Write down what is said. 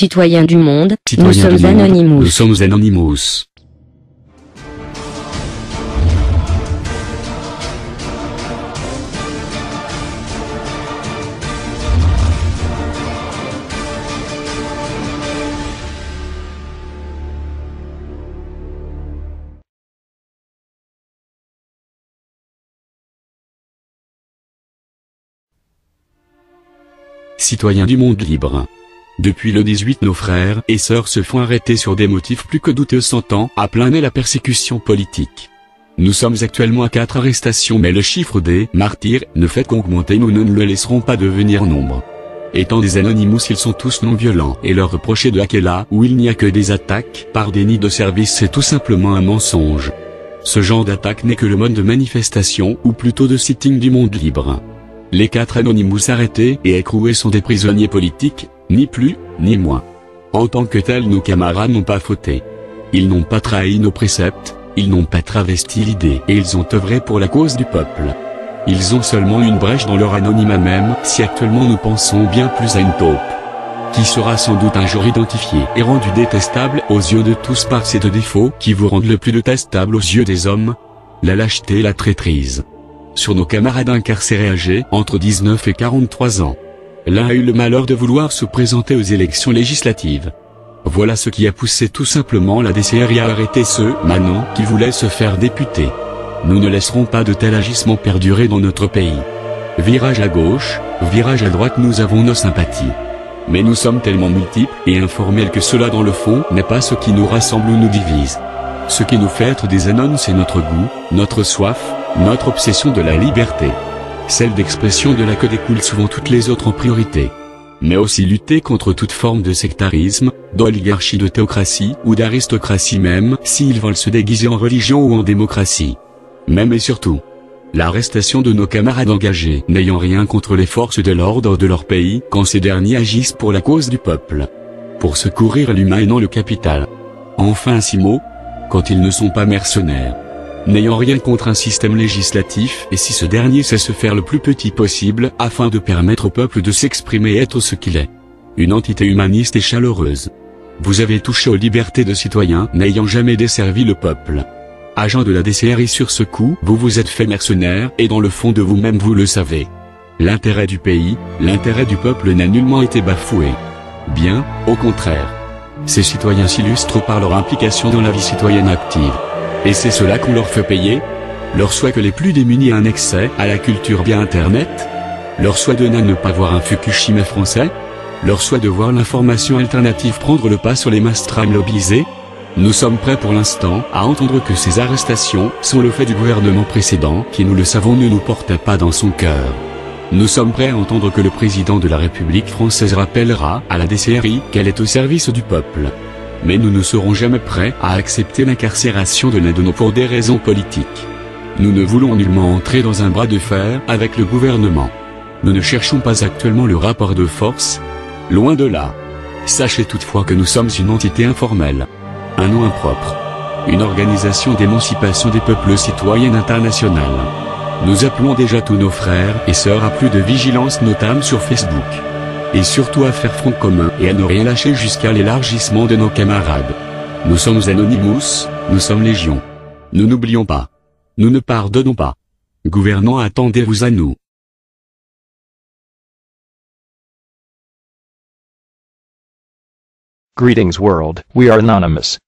Citoyens du monde, nous Citoyens du sommes monde, Anonymous. Nous sommes Anonymous. Citoyens du monde libre. Depuis le 18, nos frères et sœurs se font arrêter sur des motifs plus que douteux, sentant à plein nez la persécution politique. Nous sommes actuellement à 4 arrestations, mais le chiffre des martyrs ne fait qu'augmenter. Nous ne le laisserons pas devenir nombre. Étant des Anonymous, ils sont tous non violents, et leur reprocher de hacker là où il n'y a que des attaques par déni de service, c'est tout simplement un mensonge. Ce genre d'attaque n'est que le mode de manifestation, ou plutôt de sitting du monde libre. Les 4 Anonymous arrêtés et écroués sont des prisonniers politiques, ni plus, ni moins. En tant que tels, nos camarades n'ont pas fauté. Ils n'ont pas trahi nos préceptes, ils n'ont pas travesti l'idée, et ils ont œuvré pour la cause du peuple. Ils ont seulement une brèche dans leur anonymat, même si actuellement nous pensons bien plus à une taupe, qui sera sans doute un jour identifiée et rendue détestable aux yeux de tous par ces 2 défauts qui vous rendent le plus détestable aux yeux des hommes: la lâcheté et la traîtrise. Sur nos camarades incarcérés âgés entre 19 et 43 ans. L'un a eu le malheur de vouloir se présenter aux élections législatives. Voilà ce qui a poussé tout simplement la DCRI à arrêter ce Manon qui voulait se faire député. Nous ne laisserons pas de tels agissements perdurer dans notre pays. Virage à gauche, virage à droite, nous avons nos sympathies. Mais nous sommes tellement multiples et informels que cela dans le fond n'est pas ce qui nous rassemble ou nous divise. Ce qui nous fait être des Anons, c'est notre goût, notre soif, notre obsession de la liberté. Celle d'expression de laquelle découlent souvent toutes les autres en priorité. Mais aussi lutter contre toute forme de sectarisme, d'oligarchie, de théocratie ou d'aristocratie, même s'ils veulent se déguiser en religion ou en démocratie. Même et surtout, l'arrestation de nos camarades engagés n'ayant rien contre les forces de l'ordre de leur pays quand ces derniers agissent pour la cause du peuple. Pour secourir l'humain et non le capital. Enfin 6 mots, quand ils ne sont pas mercenaires. N'ayant rien contre un système législatif, et si ce dernier sait se faire le plus petit possible afin de permettre au peuple de s'exprimer et être ce qu'il est. Une entité humaniste et chaleureuse. Vous avez touché aux libertés de citoyens n'ayant jamais desservi le peuple. Agent de la DCRI, sur ce coup, vous vous êtes fait mercenaire, et dans le fond de vous-même vous le savez. L'intérêt du pays, l'intérêt du peuple n'a nullement été bafoué. Bien, au contraire. Ces citoyens s'illustrent par leur implication dans la vie citoyenne active. Et c'est cela qu'on leur fait payer. Leur souhait que les plus démunis aient un accès à la culture via Internet. Leur souhait de ne pas voir un Fukushima français. Leur souhait de voir l'information alternative prendre le pas sur les mainstream lobbyisés. Nous sommes prêts pour l'instant à entendre que ces arrestations sont le fait du gouvernement précédent qui, nous le savons, ne nous portait pas dans son cœur. Nous sommes prêts à entendre que le président de la République française rappellera à la DCRI qu'elle est au service du peuple. Mais nous ne serons jamais prêts à accepter l'incarcération de l'un de nos pour des raisons politiques. Nous ne voulons nullement entrer dans un bras de fer avec le gouvernement. Nous ne cherchons pas actuellement le rapport de force. Loin de là. Sachez toutefois que nous sommes une entité informelle. Un nom impropre. Une organisation d'émancipation des peuples citoyenne internationale. Nous appelons déjà tous nos frères et sœurs à plus de vigilance, notamment sur Facebook. Et surtout à faire front commun et à ne rien lâcher jusqu'à l'élargissement de nos camarades. Nous sommes Anonymous, nous sommes Légion. Nous n'oublions pas. Nous ne pardonnons pas. Gouvernants, attendez-vous à nous. Greetings world, we are Anonymous.